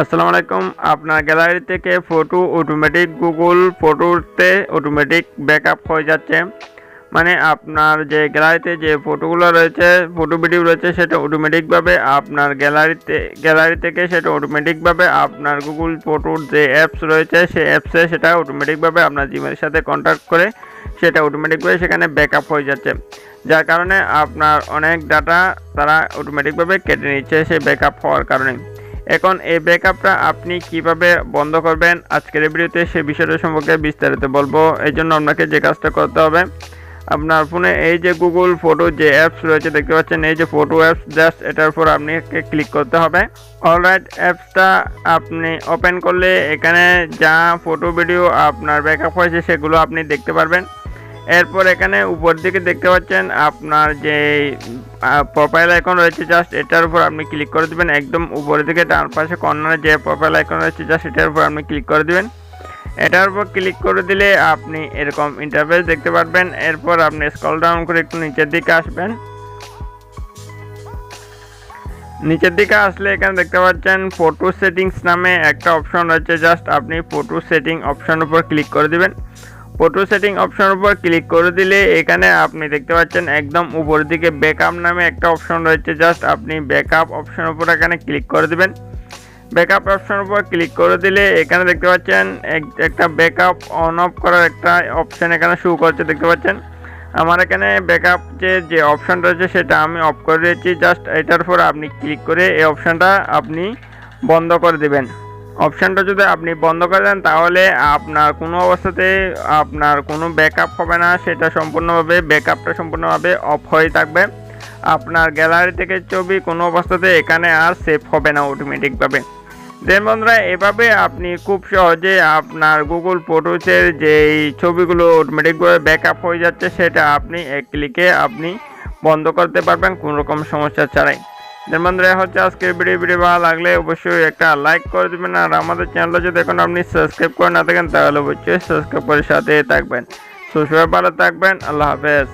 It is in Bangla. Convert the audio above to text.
আসসালামু আলাইকুম। আপনার গ্যালারি থেকে ফটো অটোমেটিক গুগল ফটোতে অটোমেটিক ব্যাকআপ হয়ে যাচ্ছে। মানে আপনার যে গ্যালারিতে যে ফটোগুলো রয়েছে, ফটো ভিডিও রয়েছে, সেটা অটোমেটিকভাবে আপনার গ্যালারি থেকে সেটা অটোমেটিকভাবে আপনার গুগল ফটোর যে অ্যাপস রয়েছে সেই অ্যাপসে সেটা অটোমেটিকভাবে আপনার জিমেলের সাথে কন্ট্যাক্ট করে সেটা অটোমেটিকভাবে সেখানে ব্যাকআপ হয়ে যাচ্ছে, যার কারণে আপনার অনেক ডাটা তারা অটোমেটিকভাবে কেটে নিচ্ছে সেই ব্যাকআপ হওয়ার কারণে। এখন এই ব্যাকআপটা আপনি কিভাবে বন্ধ করবেন আজকের এই ভিডিওতে সে বিষয়টা সম্পর্কে বিস্তারিত বলবো। এই জন্য আপনাকে যে কাজটা করতে হবে, আপনার ফোনে এই যে গুগল ফটো যে অ্যাপস রয়েছে দেখতে পাচ্ছেন, এই যে ফটো অ্যাপস, জাস্ট এটার উপর আপনাকে ক্লিক করতে হবে। অলরাইট, অ্যাপসটা আপনি ওপেন করলে এখানে যা ফটো ভিডিও আপনার ব্যাকআপ হয়েছে সেগুলো আপনি দেখতে পারবেন। এরপর এখানে উপর দিকে দেখতে পাচ্ছেন আপনার যে প্রোফাইল আইকন রয়েছে, জাস্ট এটার উপর আপনি ক্লিক করে দেবেন। একদম উপরের দিকে ডান পাশে কর্নারে যে প্রোফাইল আইকন রয়েছে, জাস্ট এটার উপর আপনি ক্লিক করে দেবেন। এটার উপর ক্লিক করে দিলে আপনি এরকম ইন্টারফেস দেখতে পারবেন। এরপর আপনি স্ক্রল ডাউন করে একটু নিচের দিকে আসবেন। নিচের দিকে আসলে এখানে দেখতে পাচ্ছেন ফটো সেটিংস নামে একটা অপশন রয়েছে, জাস্ট আপনি ফটো সেটিং অপশন উপর ক্লিক করে দিবেন। ফটো সেটিং অপশন উপর ক্লিক করে দিলে এখানে আপনি দেখতে পাচ্ছেন একদম উপরের দিকে ব্যাকআপ নামে একটা অপশন রয়েছে, জাস্ট আপনি ব্যাকআপ অপশন উপর এখানে ক্লিক করে দিবেন। ব্যাকআপ অপশন উপর ক্লিক করে দিলে এখানে দেখতে পাচ্ছেন একটা ব্যাকআপ অন অফ করার একটা অপশন এখানে শো করছে দেখতে পাচ্ছেন। আমার এখানে ব্যাকআপ যে অপশনটা রয়েছে সেটা আমি অফ করে দিয়েছি, জাস্ট এটার উপর আপনি ক্লিক করে এই অপশনটা আপনি বন্ধ করে দেবেন। অপশানটা যদি আপনি বন্ধ করে দেন তাহলে আপনার কোনো অবস্থাতে আপনার কোনো ব্যাকআপ হবে না, সেটা ব্যাকআপটা সম্পূর্ণভাবে অফ হয়ে থাকবে। আপনার গ্যালারি থেকে ছবি কোনো অবস্থাতে এখানে আর সেভ হবে না অটোমেটিকভাবে। দেন বন্ধুরা, এভাবে আপনি খুব সহজে আপনার গুগল ফটোসের যেই ছবিগুলো অটোমেটিকভাবে ব্যাকআপ হয়ে যাচ্ছে সেটা আপনি এক ক্লিকে আপনি বন্ধ করতে পারবেন কোনো রকম সমস্যা ছাড়াই। বন্ধুরা, হচ্ছে আজকের ভিডিও ভালো লাগলে অবশ্যই একটা লাইক করে দেবেন, আর আমাদের চ্যানেলটা যদি এখন আপনি সাবস্ক্রাইব করে না থাকেন তাহলে অবশ্যই সাবস্ক্রাইব করে সাথে থাকবেন। সবাই ভালো থাকবেন, আল্লাহ হাফেজ।